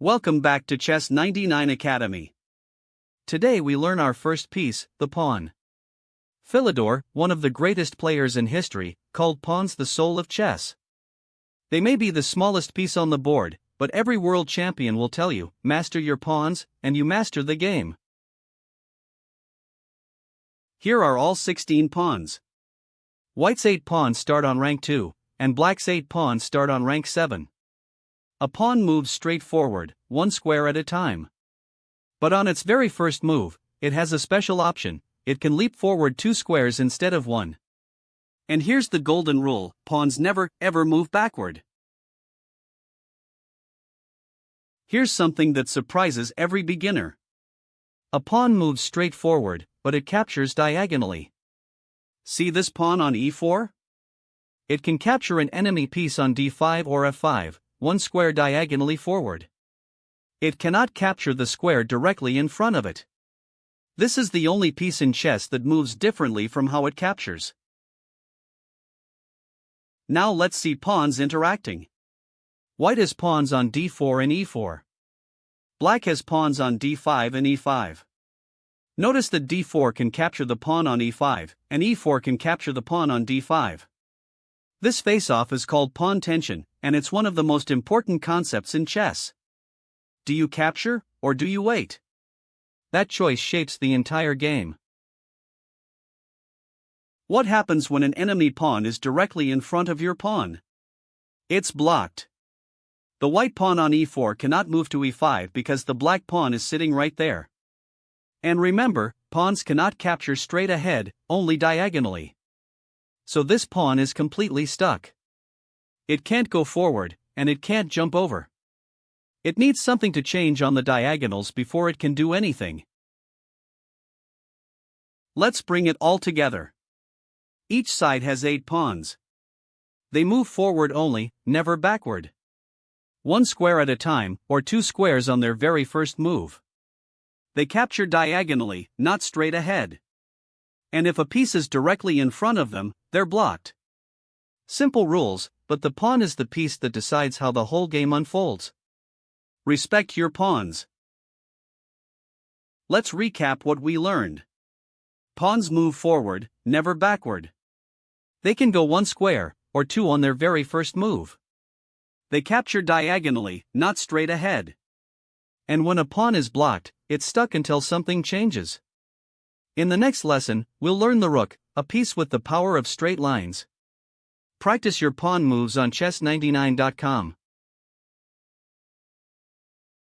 Welcome back to Chess99 Academy. Today we learn our first piece, the pawn. Philidor, one of the greatest players in history, called pawns the soul of chess. They may be the smallest piece on the board, but every world champion will tell you, master your pawns, and you master the game. Here are all 16 pawns. White's 8 pawns start on rank 2, and black's 8 pawns start on rank 7. A pawn moves straight forward, one square at a time. But on its very first move, it has a special option: it can leap forward 2 squares instead of 1. And here's the golden rule: pawns never, ever move backward. Here's something that surprises every beginner. A pawn moves straight forward, but it captures diagonally. See this pawn on e4? It can capture an enemy piece on d5 or f5, one square diagonally forward. It cannot capture the square directly in front of it. This is the only piece in chess that moves differently from how it captures. Now let's see pawns interacting. White has pawns on d4 and e4. Black has pawns on d5 and e5. Notice that d4 can capture the pawn on e5, and e4 can capture the pawn on d5. This face-off is called pawn tension, and it's one of the most important concepts in chess. Do you capture, or do you wait? That choice shapes the entire game. What happens when an enemy pawn is directly in front of your pawn? It's blocked. The white pawn on e4 cannot move to e5 because the black pawn is sitting right there. And remember, pawns cannot capture straight ahead, only diagonally. So this pawn is completely stuck. It can't go forward, and it can't jump over. It needs something to change on the diagonals before it can do anything. Let's bring it all together. Each side has 8 pawns. They move forward only, never backward. One square at a time, or 2 squares on their very first move. They capture diagonally, not straight ahead. And if a piece is directly in front of them, they're blocked. Simple rules, but the pawn is the piece that decides how the whole game unfolds. Respect your pawns. Let's recap what we learned. Pawns move forward, never backward. They can go 1 square, or 2 on their very first move. They capture diagonally, not straight ahead. And when a pawn is blocked, it's stuck until something changes. In the next lesson, we'll learn the rook, a piece with the power of straight lines. Practice your pawn moves on chess99.com.